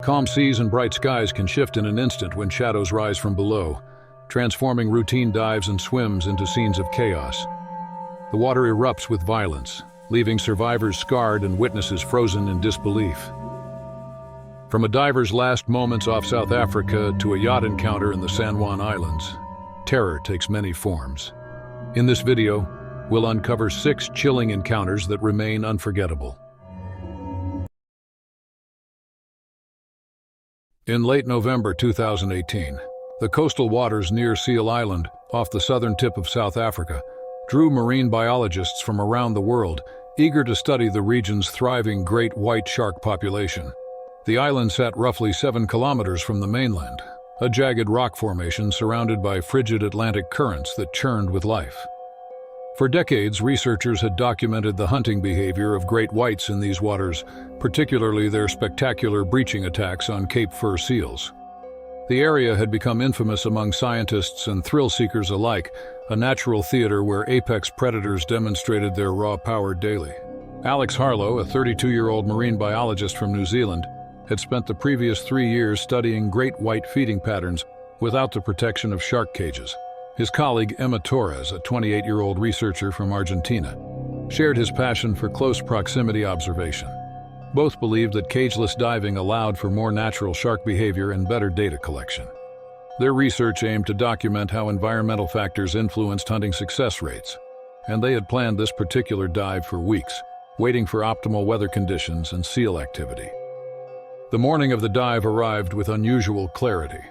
Calm seas and bright skies can shift in an instant when shadows rise from below, transforming routine dives and swims into scenes of chaos. The water erupts with violence, leaving survivors scarred and witnesses frozen in disbelief. From a diver's last moments off South Africa to a yacht encounter in the San Juan Islands, terror takes many forms. In this video, we'll uncover 6 chilling encounters that remain unforgettable. In late November 2018, the coastal waters near Seal Island, off the southern tip of South Africa, drew marine biologists from around the world, eager to study the region's thriving great white shark population. The island sat roughly 7 kilometers from the mainland, a jagged rock formation surrounded by frigid Atlantic currents that churned with life. For decades, researchers had documented the hunting behavior of great whites in these waters, particularly their spectacular breaching attacks on Cape Fur seals. The area had become infamous among scientists and thrill-seekers alike, a natural theater where apex predators demonstrated their raw power daily. Alex Harlow, a 32-year-old marine biologist from New Zealand, had spent the previous 3 years studying great white feeding patterns without the protection of shark cages. His colleague Emma Torres, a 28-year-old researcher from Argentina, shared his passion for close proximity observation. Both believed that cageless diving allowed for more natural shark behavior and better data collection. Their research aimed to document how environmental factors influenced hunting success rates, and they had planned this particular dive for weeks, waiting for optimal weather conditions and seal activity. The morning of the dive arrived with unusual clarity.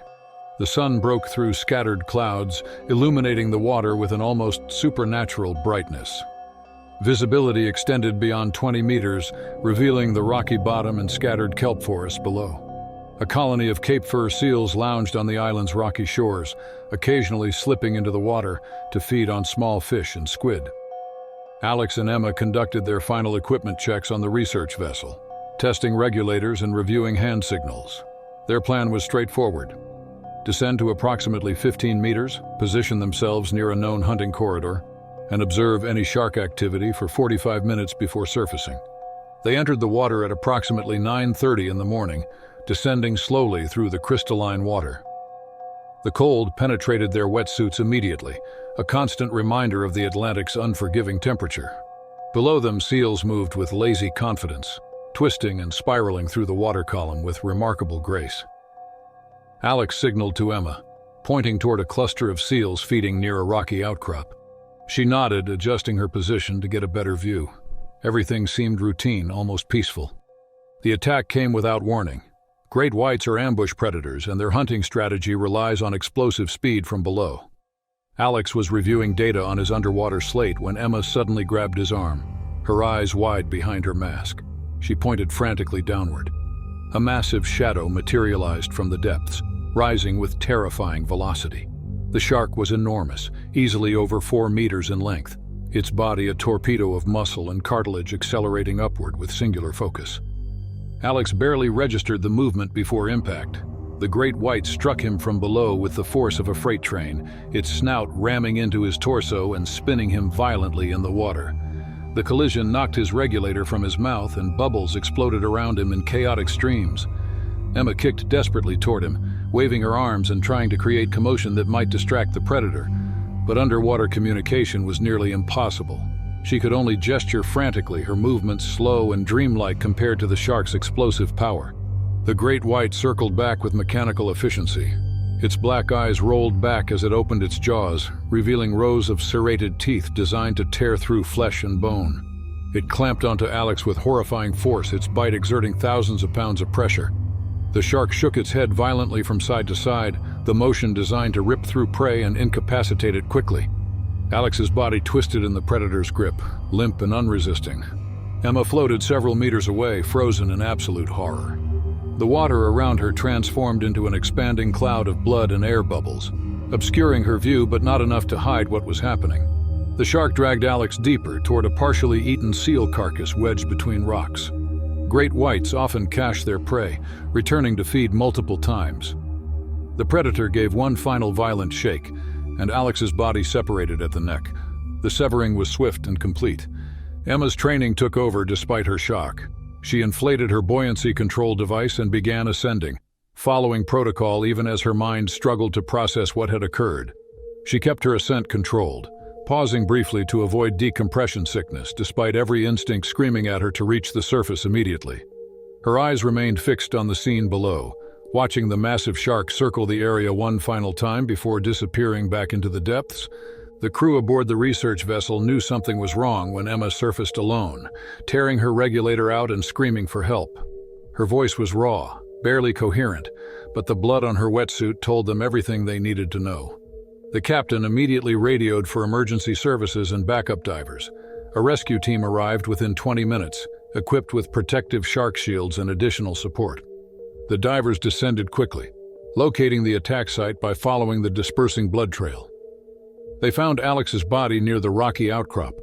The sun broke through scattered clouds, illuminating the water with an almost supernatural brightness. Visibility extended beyond 20 meters, revealing the rocky bottom and scattered kelp forest below. A colony of Cape Fur seals lounged on the island's rocky shores, occasionally slipping into the water to feed on small fish and squid. Alex and Emma conducted their final equipment checks on the research vessel, testing regulators and reviewing hand signals. Their plan was straightforward: descend to approximately 15 meters, position themselves near a known hunting corridor, and observe any shark activity for 45 minutes before surfacing. They entered the water at approximately 9:30 in the morning, descending slowly through the crystalline water. The cold penetrated their wetsuits immediately, a constant reminder of the Atlantic's unforgiving temperature. Below them, seals moved with lazy confidence, twisting and spiraling through the water column with remarkable grace. Alex signaled to Emma, pointing toward a cluster of seals feeding near a rocky outcrop. She nodded, adjusting her position to get a better view. Everything seemed routine, almost peaceful. The attack came without warning. Great whites are ambush predators, and their hunting strategy relies on explosive speed from below. Alex was reviewing data on his underwater slate when Emma suddenly grabbed his arm, her eyes wide behind her mask. She pointed frantically downward. A massive shadow materialized from the depths, rising with terrifying velocity. The shark was enormous, easily over 4 meters in length, its body a torpedo of muscle and cartilage accelerating upward with singular focus. Alex barely registered the movement before impact. The great white struck him from below with the force of a freight train, its snout ramming into his torso and spinning him violently in the water. The collision knocked his regulator from his mouth, and bubbles exploded around him in chaotic streams. Emma kicked desperately toward him, waving her arms and trying to create commotion that might distract the predator. But underwater communication was nearly impossible. She could only gesture frantically, her movements slow and dreamlike compared to the shark's explosive power. The great white circled back with mechanical efficiency. Its black eyes rolled back as it opened its jaws, revealing rows of serrated teeth designed to tear through flesh and bone. It clamped onto Alex with horrifying force, its bite exerting thousands of pounds of pressure. The shark shook its head violently from side to side, the motion designed to rip through prey and incapacitate it quickly. Alex's body twisted in the predator's grip, limp and unresisting. Emma floated several meters away, frozen in absolute horror. The water around her transformed into an expanding cloud of blood and air bubbles, obscuring her view but not enough to hide what was happening. The shark dragged Alex deeper toward a partially eaten seal carcass wedged between rocks. Great whites often cache their prey, returning to feed multiple times. The predator gave one final violent shake, and Alex's body separated at the neck. The severing was swift and complete. Emma's training took over despite her shock. She inflated her buoyancy control device and began ascending, following protocol even as her mind struggled to process what had occurred. She kept her ascent controlled, pausing briefly to avoid decompression sickness despite every instinct screaming at her to reach the surface immediately. Her eyes remained fixed on the scene below, watching the massive shark circle the area one final time before disappearing back into the depths. The crew aboard the research vessel knew something was wrong when Emma surfaced alone, tearing her regulator out and screaming for help. Her voice was raw, barely coherent, but the blood on her wetsuit told them everything they needed to know. The captain immediately radioed for emergency services and backup divers. A rescue team arrived within 20 minutes, equipped with protective shark shields and additional support. The divers descended quickly, locating the attack site by following the dispersing blood trail. They found Alex's body near the rocky outcrop,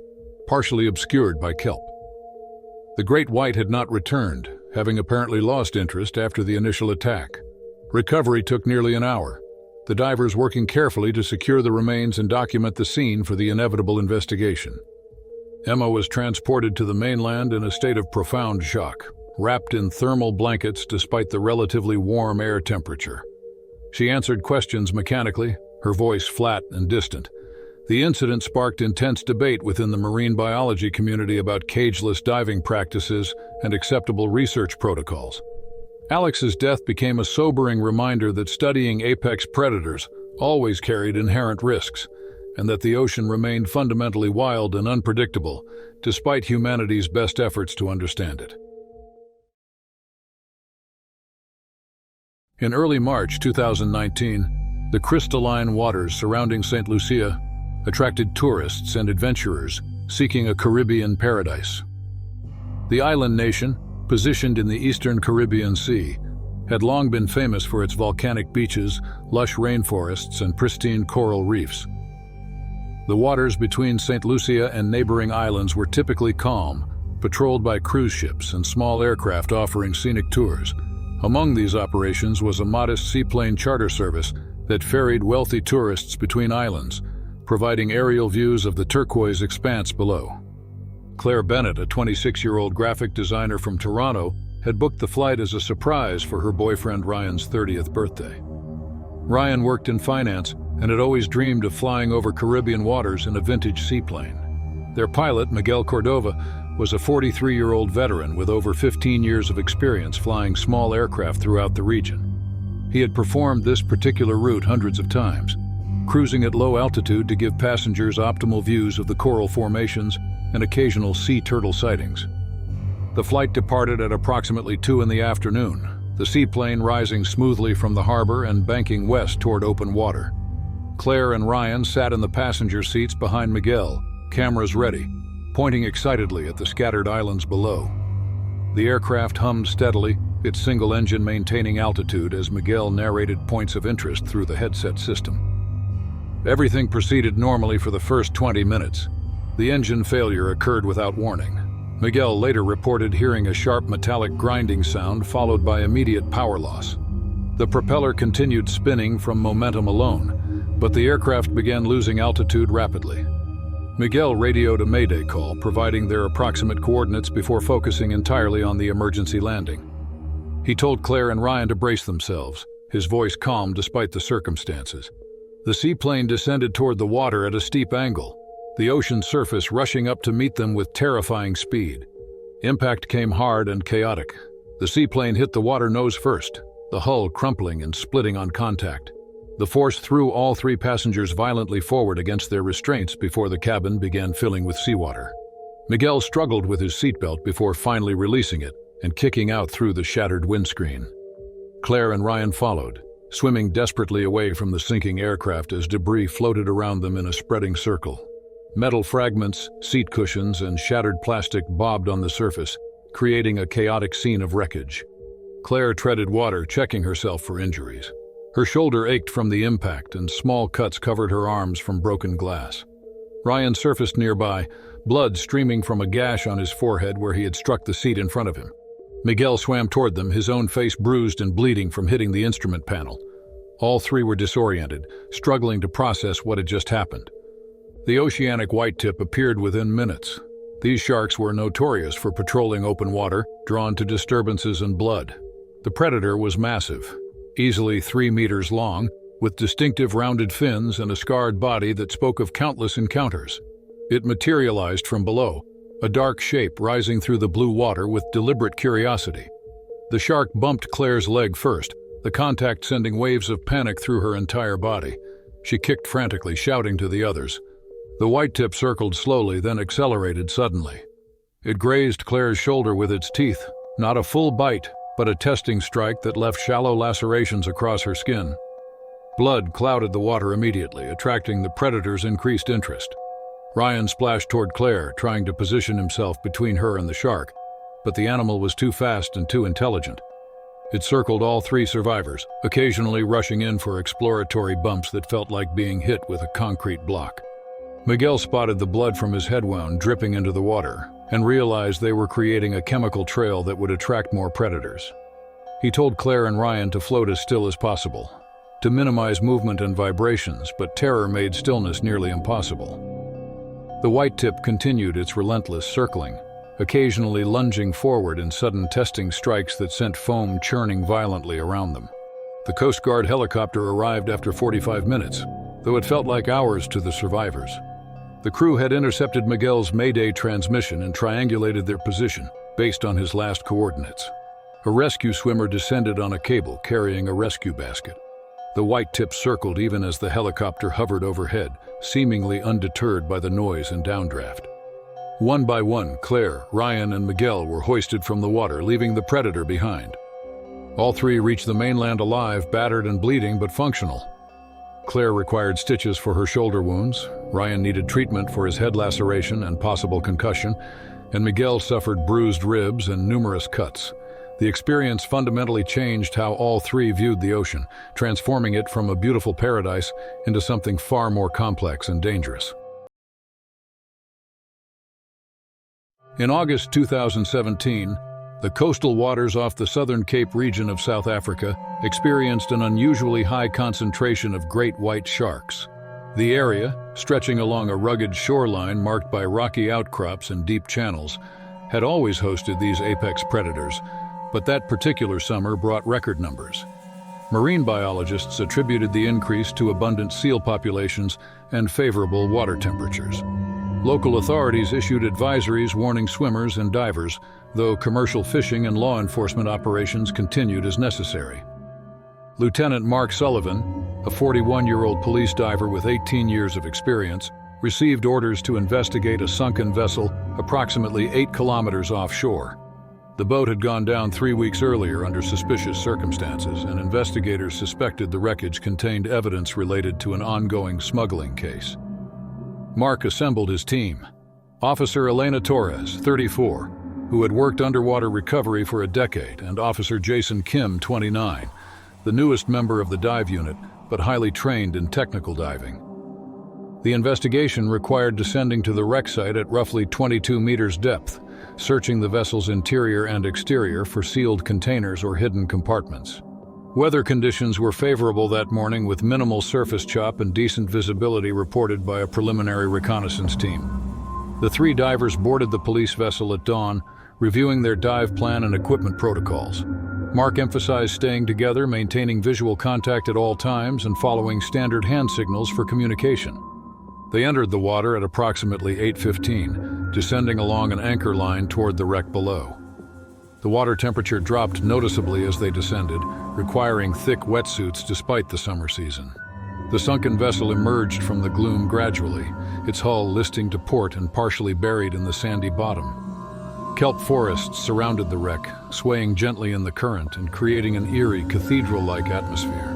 partially obscured by kelp. The great white had not returned, having apparently lost interest after the initial attack. Recovery took nearly an hour, the divers working carefully to secure the remains and document the scene for the inevitable investigation. Emma was transported to the mainland in a state of profound shock, wrapped in thermal blankets despite the relatively warm air temperature. She answered questions mechanically, her voice flat and distant. The incident sparked intense debate within the marine biology community about cageless diving practices and acceptable research protocols. Alex's death became a sobering reminder that studying apex predators always carried inherent risks, and that the ocean remained fundamentally wild and unpredictable, despite humanity's best efforts to understand it. In early March 2019, the crystalline waters surrounding St. Lucia attracted tourists and adventurers seeking a Caribbean paradise. The island nation, positioned in the eastern Caribbean Sea, had long been famous for its volcanic beaches, lush rainforests, and pristine coral reefs. The waters between St. Lucia and neighboring islands were typically calm, patrolled by cruise ships and small aircraft offering scenic tours. Among these operations was a modest seaplane charter service that ferried wealthy tourists between islands, providing aerial views of the turquoise expanse below. Claire Bennett, a 26-year-old graphic designer from Toronto, had booked the flight as a surprise for her boyfriend Ryan's 30th birthday. Ryan worked in finance and had always dreamed of flying over Caribbean waters in a vintage seaplane. Their pilot, Miguel Cordova, was a 43-year-old veteran with over 15 years of experience flying small aircraft throughout the region. He had performed this particular route hundreds of times, cruising at low altitude to give passengers optimal views of the coral formations and occasional sea turtle sightings. The flight departed at approximately 2 in the afternoon, the seaplane rising smoothly from the harbor and banking west toward open water. Claire and Ryan sat in the passenger seats behind Miguel, cameras ready, pointing excitedly at the scattered islands below. The aircraft hummed steadily, its single engine maintaining altitude as Miguel narrated points of interest through the headset system. Everything proceeded normally for the first 20 minutes. The engine failure occurred without warning. Miguel later reported hearing a sharp metallic grinding sound followed by immediate power loss. The propeller continued spinning from momentum alone, but the aircraft began losing altitude rapidly. Miguel radioed a mayday call, providing their approximate coordinates before focusing entirely on the emergency landing. He told Claire and Ryan to brace themselves, his voice calm despite the circumstances. The seaplane descended toward the water at a steep angle, the ocean surface rushing up to meet them with terrifying speed. Impact came hard and chaotic. The seaplane hit the water nose first, the hull crumpling and splitting on contact. The force threw all 3 passengers violently forward against their restraints before the cabin began filling with seawater. Miguel struggled with his seatbelt before finally releasing it and kicking out through the shattered windscreen. Claire and Ryan followed, swimming desperately away from the sinking aircraft as debris floated around them in a spreading circle. Metal fragments, seat cushions, and shattered plastic bobbed on the surface, creating a chaotic scene of wreckage. Claire treaded water, checking herself for injuries. Her shoulder ached from the impact, and small cuts covered her arms from broken glass. Ryan surfaced nearby, blood streaming from a gash on his forehead where he had struck the seat in front of him. Miguel swam toward them, his own face bruised and bleeding from hitting the instrument panel. All 3 were disoriented, struggling to process what had just happened. The oceanic white tip appeared within minutes. These sharks were notorious for patrolling open water, drawn to disturbances and blood. The predator was massive, easily 3 meters long, with distinctive rounded fins and a scarred body that spoke of countless encounters. It materialized from below, a dark shape rising through the blue water with deliberate curiosity. The shark bumped Claire's leg first, the contact sending waves of panic through her entire body. She kicked frantically, shouting to the others. The white tip circled slowly, then accelerated suddenly. It grazed Claire's shoulder with its teeth, not a full bite, but a testing strike that left shallow lacerations across her skin. Blood clouded the water immediately, attracting the predator's increased interest. Ryan splashed toward Claire, trying to position himself between her and the shark, but the animal was too fast and too intelligent. It circled all 3 survivors, occasionally rushing in for exploratory bumps that felt like being hit with a concrete block. Miguel spotted the blood from his head wound dripping into the water and realized they were creating a chemical trail that would attract more predators. He told Claire and Ryan to float as still as possible, to minimize movement and vibrations, but terror made stillness nearly impossible. The white tip continued its relentless circling, occasionally lunging forward in sudden testing strikes that sent foam churning violently around them. The Coast Guard helicopter arrived after 45 minutes, though it felt like hours to the survivors. The crew had intercepted Miguel's Mayday transmission and triangulated their position, based on his last coordinates. A rescue swimmer descended on a cable carrying a rescue basket. The white tip circled even as the helicopter hovered overhead, seemingly undeterred by the noise and downdraft. One by one, Claire, Ryan, and Miguel were hoisted from the water, leaving the predator behind. All 3 reached the mainland alive, battered and bleeding, but functional. Claire required stitches for her shoulder wounds, Ryan needed treatment for his head laceration and possible concussion, and Miguel suffered bruised ribs and numerous cuts. The experience fundamentally changed how all 3 viewed the ocean, transforming it from a beautiful paradise into something far more complex and dangerous. In August 2017, the coastal waters off the Southern Cape region of South Africa experienced an unusually high concentration of great white sharks. The area, stretching along a rugged shoreline marked by rocky outcrops and deep channels, had always hosted these apex predators, but that particular summer brought record numbers. Marine biologists attributed the increase to abundant seal populations and favorable water temperatures. Local authorities issued advisories warning swimmers and divers, though commercial fishing and law enforcement operations continued as necessary. Lieutenant Mark Sullivan, a 41-year-old police diver with 18 years of experience, received orders to investigate a sunken vessel approximately 8 kilometers offshore. The boat had gone down 3 weeks earlier under suspicious circumstances, and investigators suspected the wreckage contained evidence related to an ongoing smuggling case. Mark assembled his team. Officer Elena Torres, 34, who had worked underwater recovery for a decade, and Officer Jason Kim, 29, the newest member of the dive unit, but highly trained in technical diving. The investigation required descending to the wreck site at roughly 22 meters depth, searching the vessel's interior and exterior for sealed containers or hidden compartments. Weather conditions were favorable that morning, with minimal surface chop and decent visibility reported by a preliminary reconnaissance team. The 3 divers boarded the police vessel at dawn, reviewing their dive plan and equipment protocols. Mark emphasized staying together, maintaining visual contact at all times, and following standard hand signals for communication. They entered the water at approximately 8:15, descending along an anchor line toward the wreck below. The water temperature dropped noticeably as they descended, requiring thick wetsuits despite the summer season. The sunken vessel emerged from the gloom gradually, its hull listing to port and partially buried in the sandy bottom. Kelp forests surrounded the wreck, swaying gently in the current and creating an eerie, cathedral-like atmosphere.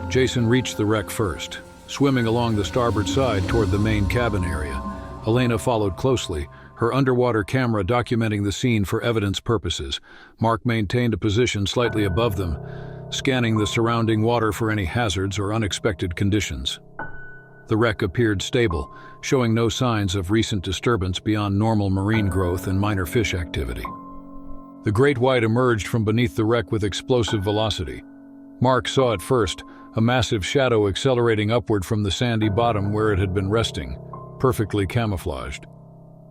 Jason reached the wreck first, swimming along the starboard side toward the main cabin area. Elena followed closely, her underwater camera documenting the scene for evidence purposes. Mark maintained a position slightly above them, scanning the surrounding water for any hazards or unexpected conditions. The wreck appeared stable, showing no signs of recent disturbance beyond normal marine growth and minor fish activity. The great white emerged from beneath the wreck with explosive velocity. Mark saw it first, a massive shadow accelerating upward from the sandy bottom where it had been resting, perfectly camouflaged.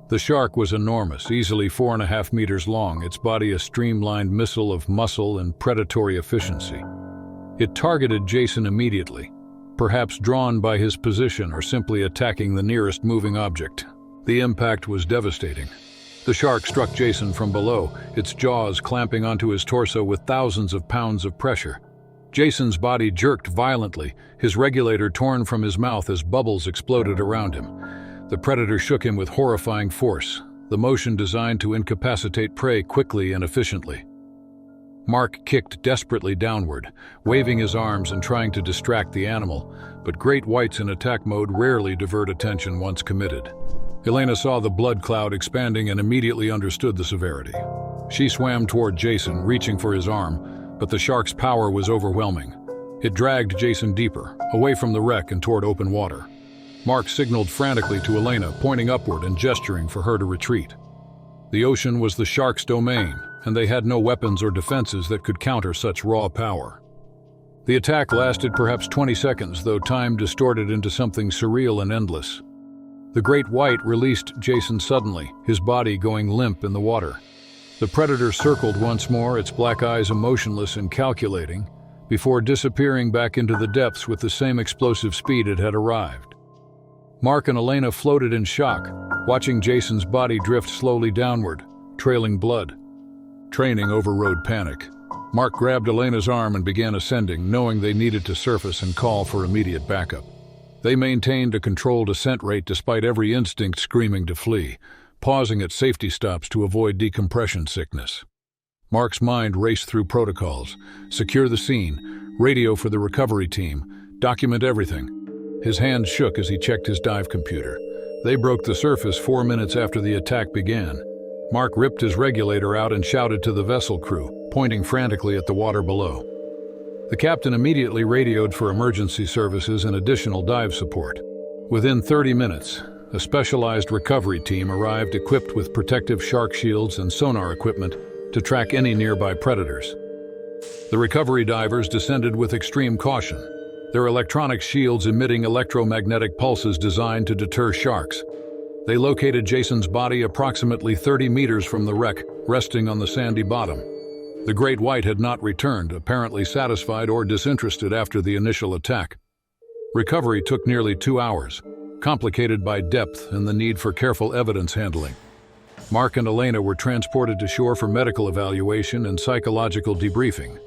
The shark was enormous, easily 4.5 meters long, its body a streamlined missile of muscle and predatory efficiency. It targeted Jason immediately, perhaps drawn by his position or simply attacking the nearest moving object. The impact was devastating. The shark struck Jason from below, its jaws clamping onto his torso with thousands of pounds of pressure. Jason's body jerked violently, his regulator torn from his mouth as bubbles exploded around him. The predator shook him with horrifying force, the motion designed to incapacitate prey quickly and efficiently. Mark kicked desperately downward, waving his arms and trying to distract the animal, but great whites in attack mode rarely divert attention once committed. Elena saw the blood cloud expanding and immediately understood the severity. She swam toward Jason, reaching for his arm, but the shark's power was overwhelming. It dragged Jason deeper, away from the wreck and toward open water. Mark signaled frantically to Elena, pointing upward and gesturing for her to retreat. The ocean was the shark's domain, and they had no weapons or defenses that could counter such raw power. The attack lasted perhaps 20 seconds, though time distorted into something surreal and endless. The great white released Jason suddenly, his body going limp in the water. The predator circled once more, its black eyes emotionless and calculating, before disappearing back into the depths with the same explosive speed it had arrived. Mark and Elena floated in shock, watching Jason's body drift slowly downward, trailing blood. Training overrode panic. Mark grabbed Elena's arm and began ascending, knowing they needed to surface and call for immediate backup. They maintained a controlled ascent rate despite every instinct screaming to flee, pausing at safety stops to avoid decompression sickness. Mark's mind raced through protocols: secure the scene, radio for the recovery team, document everything. His hands shook as he checked his dive computer. They broke the surface 4 minutes after the attack began. Mark ripped his regulator out and shouted to the vessel crew, pointing frantically at the water below. The captain immediately radioed for emergency services and additional dive support. Within 30 minutes, a specialized recovery team arrived equipped with protective shark shields and sonar equipment to track any nearby predators. The recovery divers descended with extreme caution, their electronic shields emitting electromagnetic pulses designed to deter sharks. They located Jason's body approximately 30 meters from the wreck, resting on the sandy bottom. The great white had not returned, apparently satisfied or disinterested after the initial attack. Recovery took nearly 2 hours, complicated by depth and the need for careful evidence handling. Mark and Elena were transported to shore for medical evaluation and psychological debriefing.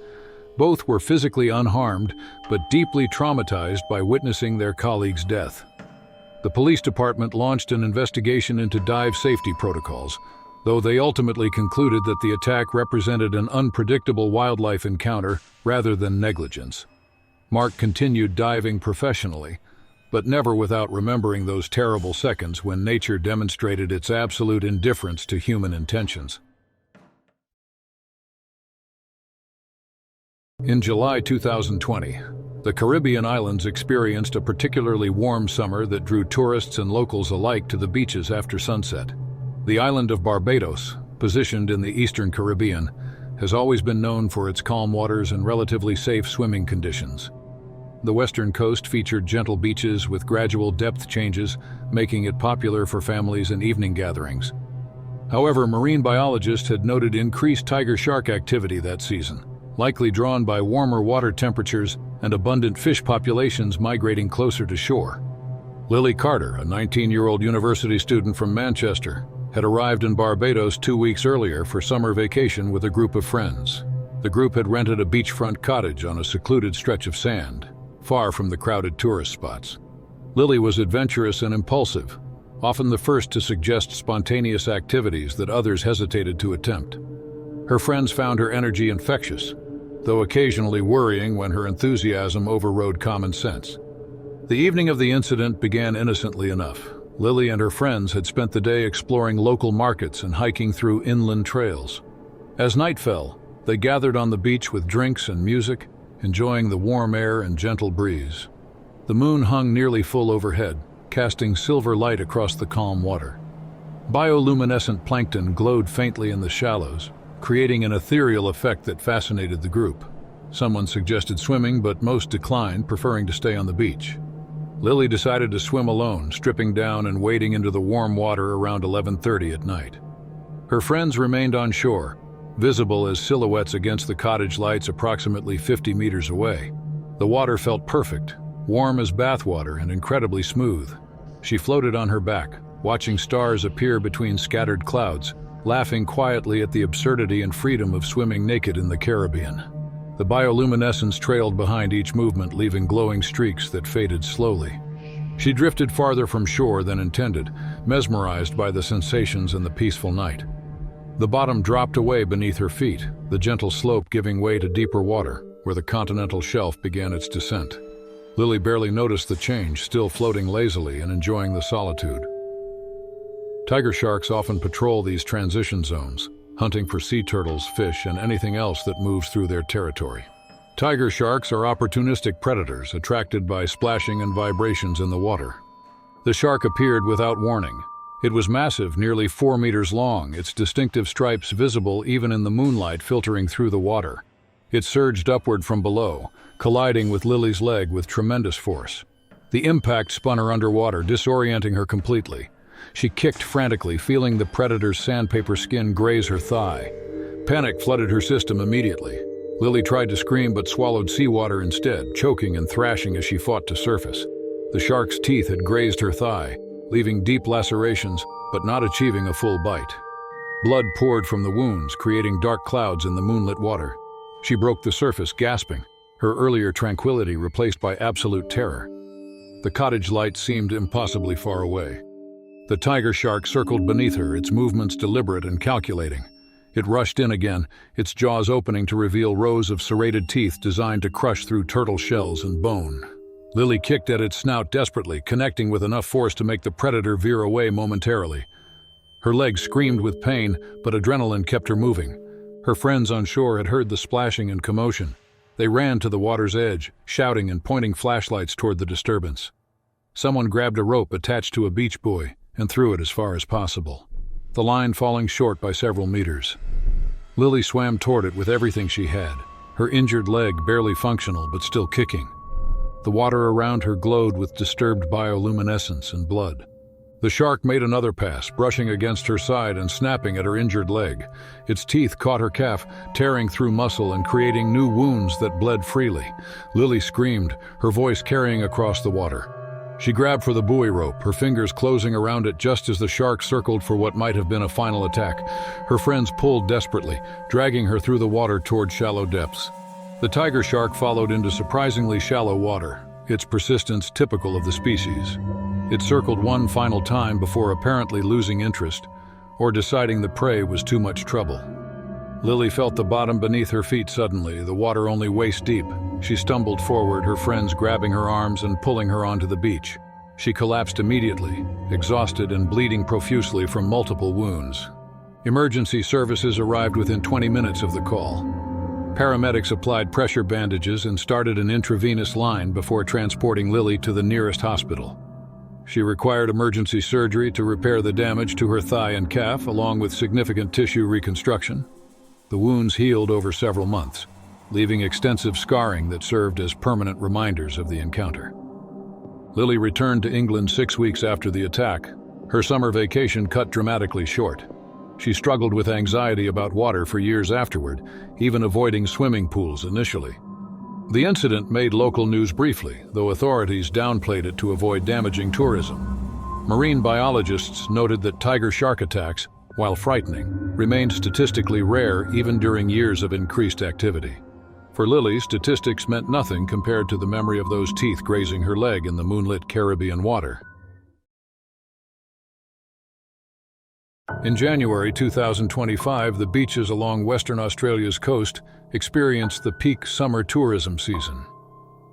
Both were physically unharmed, but deeply traumatized by witnessing their colleague's death. The police department launched an investigation into dive safety protocols, though they ultimately concluded that the attack represented an unpredictable wildlife encounter rather than negligence. Mark continued diving professionally, but never without remembering those terrible seconds when nature demonstrated its absolute indifference to human intentions. In July 2020, the Caribbean islands experienced a particularly warm summer that drew tourists and locals alike to the beaches after sunset. The island of Barbados, positioned in the eastern Caribbean, has always been known for its calm waters and relatively safe swimming conditions. The western coast featured gentle beaches with gradual depth changes, making it popular for families and evening gatherings. However, marine biologists had noted increased tiger shark activity that season, likely drawn by warmer water temperatures and abundant fish populations migrating closer to shore. Lily Carter, a 19-year-old university student from Manchester, had arrived in Barbados 2 weeks earlier for summer vacation with a group of friends. The group had rented a beachfront cottage on a secluded stretch of sand, far from the crowded tourist spots. Lily was adventurous and impulsive, often the first to suggest spontaneous activities that others hesitated to attempt. Her friends found her energy infectious, though occasionally worrying when her enthusiasm overrode common sense. The evening of the incident began innocently enough. Lily and her friends had spent the day exploring local markets and hiking through inland trails. As night fell, they gathered on the beach with drinks and music, enjoying the warm air and gentle breeze. The moon hung nearly full overhead, casting silver light across the calm water. Bioluminescent plankton glowed faintly in the shallows, creating an ethereal effect that fascinated the group. Someone suggested swimming, but most declined, preferring to stay on the beach. Lily decided to swim alone, stripping down and wading into the warm water around 11:30 at night. Her friends remained on shore, visible as silhouettes against the cottage lights approximately 50 meters away. The water felt perfect, warm as bathwater and incredibly smooth. She floated on her back, watching stars appear between scattered clouds, laughing quietly at the absurdity and freedom of swimming naked in the Caribbean. The bioluminescence trailed behind each movement, leaving glowing streaks that faded slowly. She drifted farther from shore than intended, mesmerized by the sensations and the peaceful night. The bottom dropped away beneath her feet, the gentle slope giving way to deeper water, where the continental shelf began its descent. Lily barely noticed the change, still floating lazily and enjoying the solitude. Tiger sharks often patrol these transition zones, hunting for sea turtles, fish, and anything else that moves through their territory. Tiger sharks are opportunistic predators attracted by splashing and vibrations in the water. The shark appeared without warning. It was massive, nearly 4 meters long, its distinctive stripes visible even in the moonlight filtering through the water. It surged upward from below, colliding with Lily's leg with tremendous force. The impact spun her underwater, disorienting her completely. She kicked frantically, feeling the predator's sandpaper skin graze her thigh. Panic flooded her system immediately. Lily tried to scream but swallowed seawater instead, choking and thrashing as she fought to surface. The shark's teeth had grazed her thigh, leaving deep lacerations but not achieving a full bite. Blood poured from the wounds, creating dark clouds in the moonlit water. She broke the surface, gasping, her earlier tranquility replaced by absolute terror. The cottage light seemed impossibly far away. The tiger shark circled beneath her, its movements deliberate and calculating. It rushed in again, its jaws opening to reveal rows of serrated teeth designed to crush through turtle shells and bone. Lily kicked at its snout desperately, connecting with enough force to make the predator veer away momentarily. Her legs screamed with pain, but adrenaline kept her moving. Her friends on shore had heard the splashing and commotion. They ran to the water's edge, shouting and pointing flashlights toward the disturbance. Someone grabbed a rope attached to a beach buoy and threw it as far as possible, the line falling short by several meters. Lily swam toward it with everything she had, her injured leg barely functional but still kicking. The water around her glowed with disturbed bioluminescence and blood. The shark made another pass, brushing against her side and snapping at her injured leg. Its teeth caught her calf, tearing through muscle and creating new wounds that bled freely. Lily screamed, her voice carrying across the water. She grabbed for the buoy rope, her fingers closing around it just as the shark circled for what might have been a final attack. Her friends pulled desperately, dragging her through the water toward shallow depths. The tiger shark followed into surprisingly shallow water, its persistence typical of the species. It circled one final time before apparently losing interest, or deciding the prey was too much trouble. Lily felt the bottom beneath her feet suddenly, the water only waist deep. She stumbled forward, her friends grabbing her arms and pulling her onto the beach. She collapsed immediately, exhausted and bleeding profusely from multiple wounds. Emergency services arrived within 20 minutes of the call. Paramedics applied pressure bandages and started an intravenous line before transporting Lily to the nearest hospital. She required emergency surgery to repair the damage to her thigh and calf, along with significant tissue reconstruction. The wounds healed over several months, leaving extensive scarring that served as permanent reminders of the encounter. Lily returned to England 6 weeks after the attack, her summer vacation cut dramatically short. She struggled with anxiety about water for years afterward, even avoiding swimming pools initially. The incident made local news briefly, though authorities downplayed it to avoid damaging tourism. Marine biologists noted that tiger shark attacks, while frightening, remained statistically rare even during years of increased activity. For Lily, statistics meant nothing compared to the memory of those teeth grazing her leg in the moonlit Caribbean water. In January 2025, the beaches along Western Australia's coast experienced the peak summer tourism season.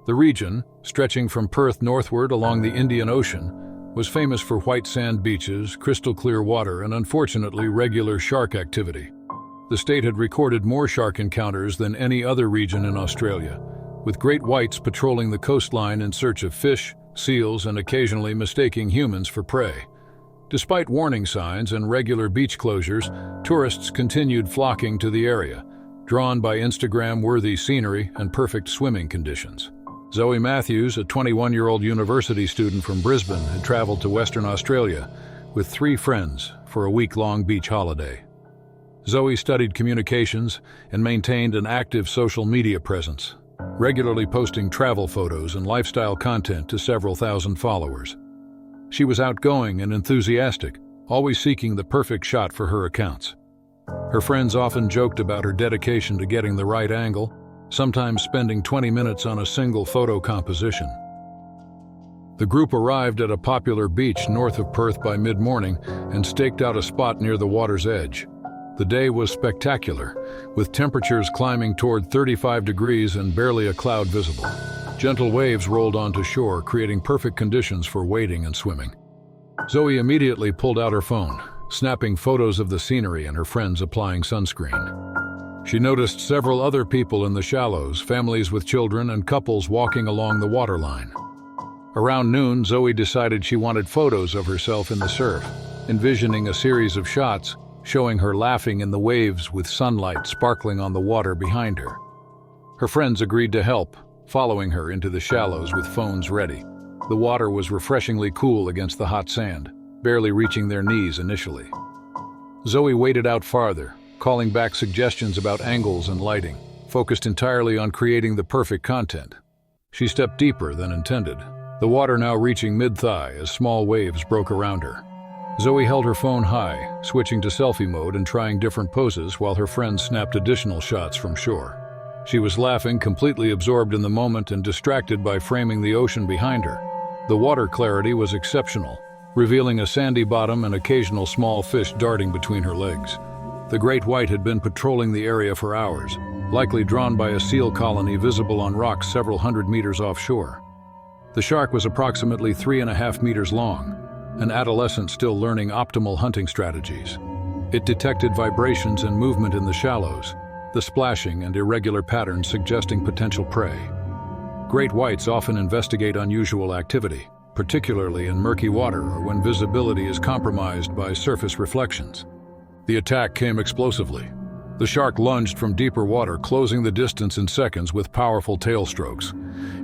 The region, stretching from Perth northward along the Indian Ocean, was famous for white sand beaches, crystal clear water, and unfortunately regular shark activity. The state had recorded more shark encounters than any other region in Australia, with great whites patrolling the coastline in search of fish, seals, and occasionally mistaking humans for prey. Despite warning signs and regular beach closures, tourists continued flocking to the area, drawn by Instagram-worthy scenery and perfect swimming conditions. Zoe Matthews, a 21-year-old university student from Brisbane, had traveled to Western Australia with 3 friends for a week-long beach holiday. Zoe studied communications and maintained an active social media presence, regularly posting travel photos and lifestyle content to several thousand followers. She was outgoing and enthusiastic, always seeking the perfect shot for her accounts. Her friends often joked about her dedication to getting the right angle, sometimes spending 20 minutes on a single photo composition. The group arrived at a popular beach north of Perth by mid-morning and staked out a spot near the water's edge. The day was spectacular, with temperatures climbing toward 35 degrees and barely a cloud visible. Gentle waves rolled onto shore, creating perfect conditions for wading and swimming. Zoe immediately pulled out her phone, snapping photos of the scenery and her friends applying sunscreen. She noticed several other people in the shallows, families with children and couples walking along the waterline. Around noon, Zoe decided she wanted photos of herself in the surf, envisioning a series of shots showing her laughing in the waves with sunlight sparkling on the water behind her. Her friends agreed to help, following her into the shallows with phones ready. The water was refreshingly cool against the hot sand, barely reaching their knees initially. Zoe waded out farther, calling back suggestions about angles and lighting, focused entirely on creating the perfect content. She stepped deeper than intended, the water now reaching mid-thigh as small waves broke around her. Zoe held her phone high, switching to selfie mode and trying different poses while her friends snapped additional shots from shore. She was laughing, completely absorbed in the moment and distracted by framing the ocean behind her. The water clarity was exceptional, revealing a sandy bottom and occasional small fish darting between her legs. The great white had been patrolling the area for hours, likely drawn by a seal colony visible on rocks several hundred meters offshore. The shark was approximately 3.5 meters long, an adolescent still learning optimal hunting strategies. It detected vibrations and movement in the shallows, the splashing and irregular patterns suggesting potential prey. Great whites often investigate unusual activity, particularly in murky water or when visibility is compromised by surface reflections. The attack came explosively. The shark lunged from deeper water, closing the distance in seconds with powerful tail strokes.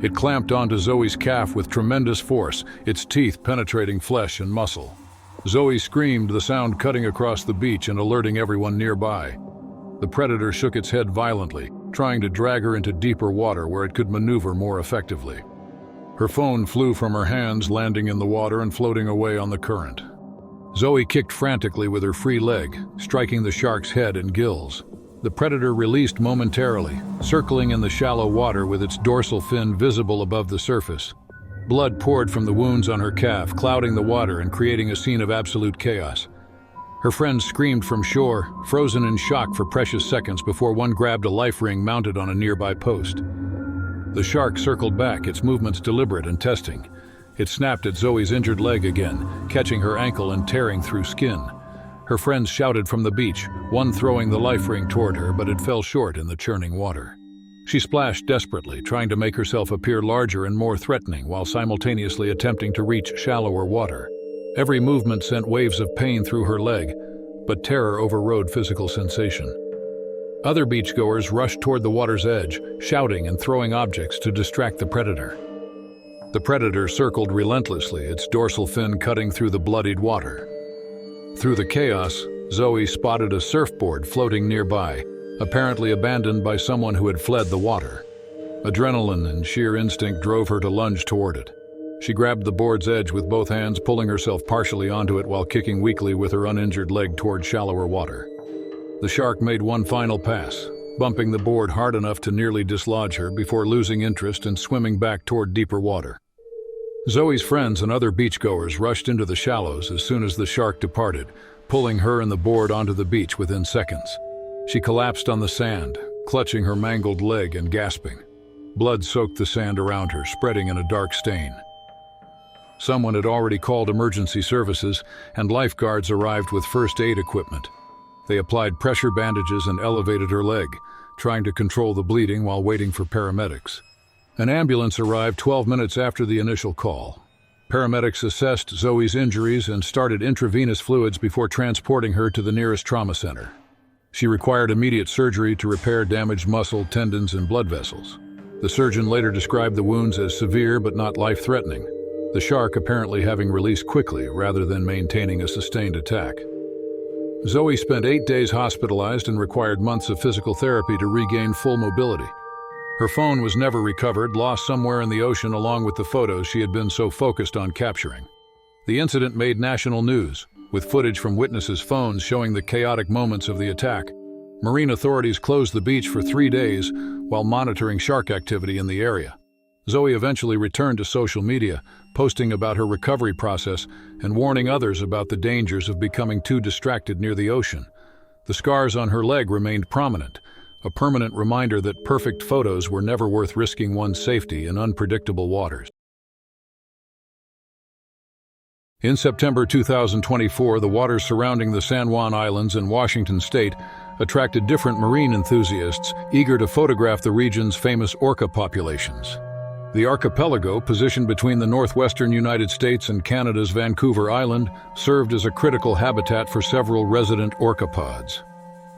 It clamped onto Zoe's calf with tremendous force, its teeth penetrating flesh and muscle. Zoe screamed, the sound cutting across the beach and alerting everyone nearby. The predator shook its head violently, trying to drag her into deeper water where it could maneuver more effectively. Her phone flew from her hands, landing in the water and floating away on the current. Zoe kicked frantically with her free leg, striking the shark's head and gills. The predator released momentarily, circling in the shallow water with its dorsal fin visible above the surface. Blood poured from the wounds on her calf, clouding the water and creating a scene of absolute chaos. Her friends screamed from shore, frozen in shock for precious seconds before one grabbed a life ring mounted on a nearby post. The shark circled back, its movements deliberate and testing. It snapped at Zoe's injured leg again, catching her ankle and tearing through skin. Her friends shouted from the beach, one throwing the life ring toward her, but it fell short in the churning water. She splashed desperately, trying to make herself appear larger and more threatening while simultaneously attempting to reach shallower water. Every movement sent waves of pain through her leg, but terror overrode physical sensation. Other beachgoers rushed toward the water's edge, shouting and throwing objects to distract the predator. The predator circled relentlessly, its dorsal fin cutting through the bloodied water. Through the chaos, Zoe spotted a surfboard floating nearby, apparently abandoned by someone who had fled the water. Adrenaline and sheer instinct drove her to lunge toward it. She grabbed the board's edge with both hands, pulling herself partially onto it while kicking weakly with her uninjured leg toward shallower water. The shark made one final pass, bumping the board hard enough to nearly dislodge her before losing interest and swimming back toward deeper water. Zoe's friends and other beachgoers rushed into the shallows as soon as the shark departed, pulling her and the board onto the beach within seconds. She collapsed on the sand, clutching her mangled leg and gasping. Blood soaked the sand around her, spreading in a dark stain. Someone had already called emergency services, and lifeguards arrived with first aid equipment. They applied pressure bandages and elevated her leg, trying to control the bleeding while waiting for paramedics. An ambulance arrived 12 minutes after the initial call. Paramedics assessed Zoe's injuries and started intravenous fluids before transporting her to the nearest trauma center. She required immediate surgery to repair damaged muscle, tendons, and blood vessels. The surgeon later described the wounds as severe but not life-threatening, the shark apparently having released quickly rather than maintaining a sustained attack. Zoe spent 8 days hospitalized and required months of physical therapy to regain full mobility. Her phone was never recovered, lost somewhere in the ocean along with the photos she had been so focused on capturing. The incident made national news, with footage from witnesses' phones showing the chaotic moments of the attack. Marine authorities closed the beach for 3 days while monitoring shark activity in the area. Zoe eventually returned to social media, posting about her recovery process and warning others about the dangers of becoming too distracted near the ocean. The scars on her leg remained prominent, a permanent reminder that perfect photos were never worth risking one's safety in unpredictable waters. In September 2024, the waters surrounding the San Juan Islands in Washington state attracted different marine enthusiasts eager to photograph the region's famous orca populations. The archipelago, positioned between the northwestern United States and Canada's Vancouver Island, served as a critical habitat for several resident orcapods.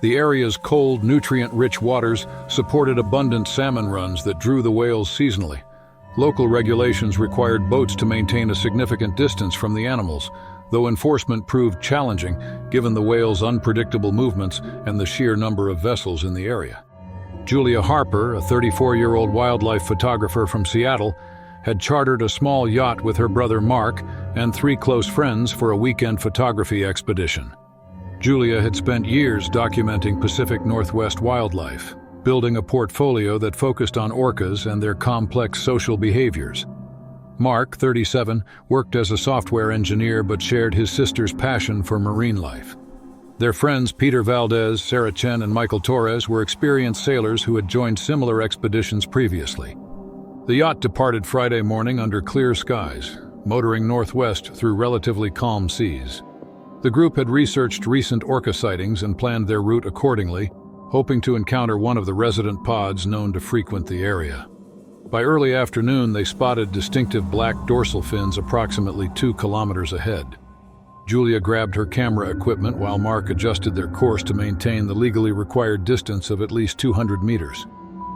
The area's cold, nutrient-rich waters supported abundant salmon runs that drew the whales seasonally. Local regulations required boats to maintain a significant distance from the animals, though enforcement proved challenging given the whales' unpredictable movements and the sheer number of vessels in the area. Julia Harper, a 34-year-old wildlife photographer from Seattle, had chartered a small yacht with her brother Mark and 3 close friends for a weekend photography expedition. Julia had spent years documenting Pacific Northwest wildlife, building a portfolio that focused on orcas and their complex social behaviors. Mark, 37, worked as a software engineer but shared his sister's passion for marine life. Their friends Peter Valdez, Sarah Chen, and Michael Torres were experienced sailors who had joined similar expeditions previously. The yacht departed Friday morning under clear skies, motoring northwest through relatively calm seas. The group had researched recent orca sightings and planned their route accordingly, hoping to encounter one of the resident pods known to frequent the area. By early afternoon, they spotted distinctive black dorsal fins approximately 2 kilometers ahead. Julia grabbed her camera equipment while Mark adjusted their course to maintain the legally required distance of at least 200 meters.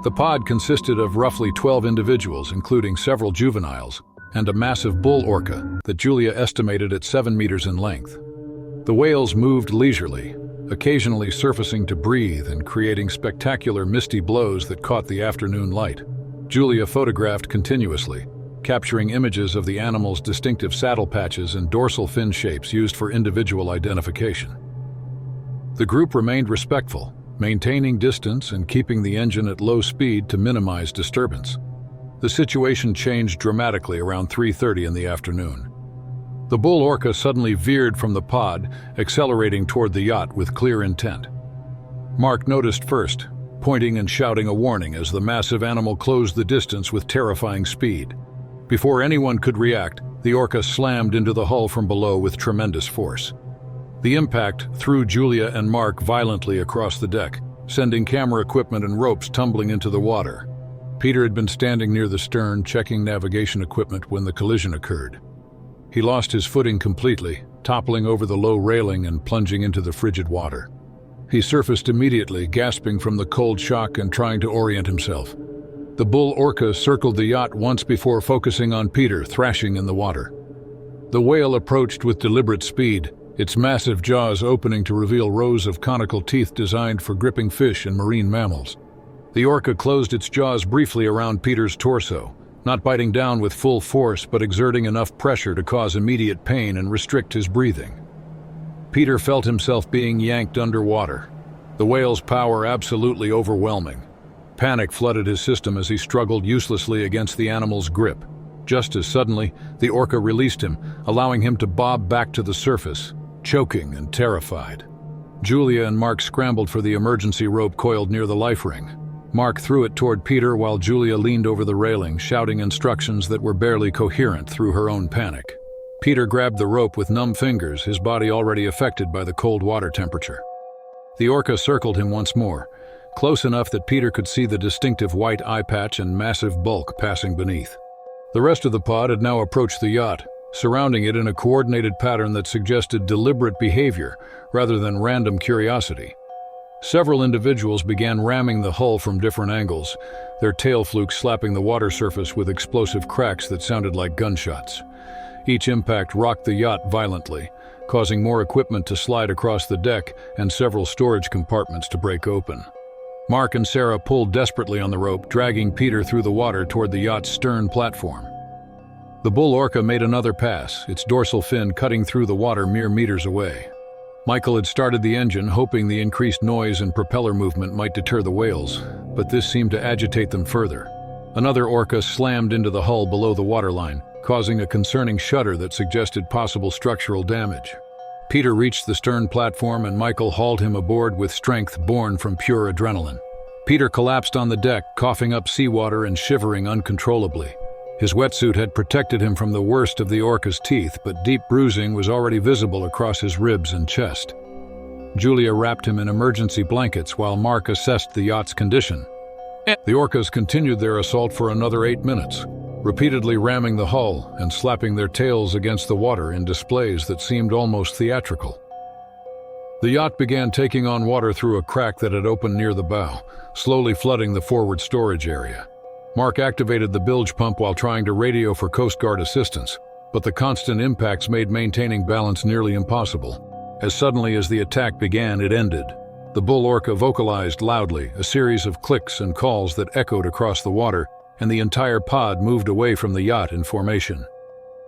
The pod consisted of roughly 12 individuals, including several juveniles, and a massive bull orca that Julia estimated at 7 meters in length. The whales moved leisurely, occasionally surfacing to breathe and creating spectacular misty blows that caught the afternoon light. Julia photographed continuously, capturing images of the animal's distinctive saddle patches and dorsal fin shapes used for individual identification. The group remained respectful, maintaining distance and keeping the engine at low speed to minimize disturbance. The situation changed dramatically around 3:30 in the afternoon. The bull orca suddenly veered from the pod, accelerating toward the yacht with clear intent. Mark noticed first, pointing and shouting a warning as the massive animal closed the distance with terrifying speed. Before anyone could react, the orca slammed into the hull from below with tremendous force. The impact threw Julia and Mark violently across the deck, sending camera equipment and ropes tumbling into the water. Peter had been standing near the stern, checking navigation equipment when the collision occurred. He lost his footing completely, toppling over the low railing and plunging into the frigid water. He surfaced immediately, gasping from the cold shock and trying to orient himself. The bull orca circled the yacht once before focusing on Peter, thrashing in the water. The whale approached with deliberate speed, its massive jaws opening to reveal rows of conical teeth designed for gripping fish and marine mammals. The orca closed its jaws briefly around Peter's torso, not biting down with full force but exerting enough pressure to cause immediate pain and restrict his breathing. Peter felt himself being yanked underwater, the whale's power absolutely overwhelming. Panic flooded his system as he struggled uselessly against the animal's grip. Just as suddenly, the orca released him, allowing him to bob back to the surface, choking and terrified. Julia and Mark scrambled for the emergency rope coiled near the life ring. Mark threw it toward Peter while Julia leaned over the railing, shouting instructions that were barely coherent through her own panic. Peter grabbed the rope with numb fingers, his body already affected by the cold water temperature. The orca circled him once more, close enough that Peter could see the distinctive white eye patch and massive bulk passing beneath. The rest of the pod had now approached the yacht, surrounding it in a coordinated pattern that suggested deliberate behavior rather than random curiosity. Several individuals began ramming the hull from different angles, their tail flukes slapping the water surface with explosive cracks that sounded like gunshots. Each impact rocked the yacht violently, causing more equipment to slide across the deck and several storage compartments to break open. Mark and Sarah pulled desperately on the rope, dragging Peter through the water toward the yacht's stern platform. The bull orca made another pass, its dorsal fin cutting through the water mere meters away. Michael had started the engine, hoping the increased noise and propeller movement might deter the whales, but this seemed to agitate them further. Another orca slammed into the hull below the waterline, causing a concerning shudder that suggested possible structural damage. Peter reached the stern platform and Michael hauled him aboard with strength born from pure adrenaline. Peter collapsed on the deck, coughing up seawater and shivering uncontrollably. His wetsuit had protected him from the worst of the orca's teeth, but deep bruising was already visible across his ribs and chest. Julia wrapped him in emergency blankets while Mark assessed the yacht's condition. The orcas continued their assault for another 8 minutes, repeatedly ramming the hull and slapping their tails against the water in displays that seemed almost theatrical. The yacht began taking on water through a crack that had opened near the bow, slowly flooding the forward storage area. Mark activated the bilge pump while trying to radio for Coast Guard assistance, but the constant impacts made maintaining balance nearly impossible. As suddenly as the attack began, it ended. The bull orca vocalized loudly, a series of clicks and calls that echoed across the water, and the entire pod moved away from the yacht in formation.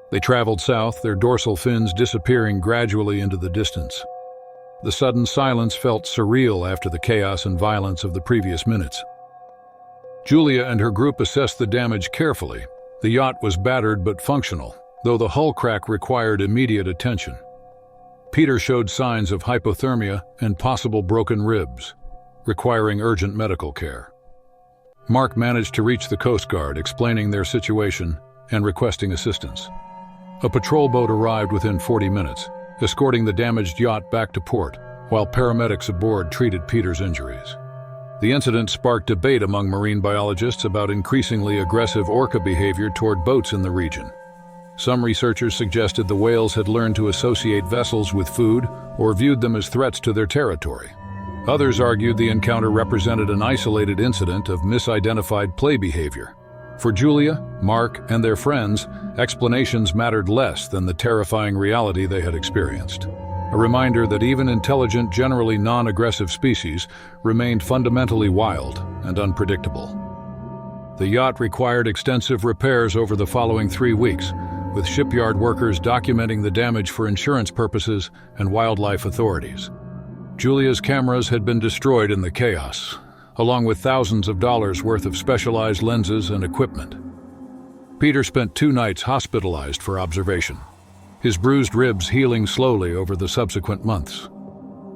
They traveled south, their dorsal fins disappearing gradually into the distance. The sudden silence felt surreal after the chaos and violence of the previous minutes. Julia and her group assessed the damage carefully. The yacht was battered but functional, though the hull crack required immediate attention. Peter showed signs of hypothermia and possible broken ribs, requiring urgent medical care. Mark managed to reach the Coast Guard, explaining their situation and requesting assistance. A patrol boat arrived within 40 minutes, escorting the damaged yacht back to port, while paramedics aboard treated Peter's injuries. The incident sparked debate among marine biologists about increasingly aggressive orca behavior toward boats in the region. Some researchers suggested the whales had learned to associate vessels with food or viewed them as threats to their territory. Others argued the encounter represented an isolated incident of misidentified play behavior. For Julia, Mark, and their friends, explanations mattered less than the terrifying reality they had experienced. A reminder that even intelligent, generally non-aggressive species remained fundamentally wild and unpredictable. The yacht required extensive repairs over the following 3 weeks, with shipyard workers documenting the damage for insurance purposes and wildlife authorities. Julia's cameras had been destroyed in the chaos, along with thousands of dollars worth of specialized lenses and equipment. Peter spent 2 nights hospitalized for observation, his bruised ribs healing slowly over the subsequent months.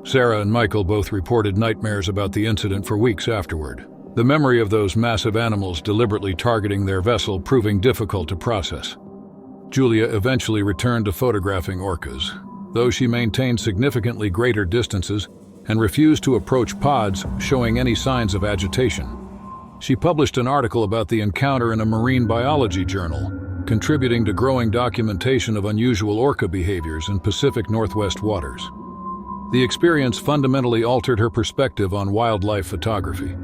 Sarah and Michael both reported nightmares about the incident for weeks afterward, the memory of those massive animals deliberately targeting their vessel proving difficult to process. Julia eventually returned to photographing orcas, though she maintained significantly greater distances and refused to approach pods showing any signs of agitation. She published an article about the encounter in a marine biology journal, contributing to growing documentation of unusual orca behaviors in Pacific Northwest waters. The experience fundamentally altered her perspective on wildlife photography,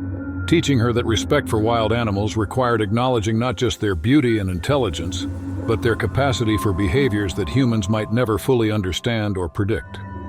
teaching her that respect for wild animals required acknowledging not just their beauty and intelligence, but their capacity for behaviors that humans might never fully understand or predict.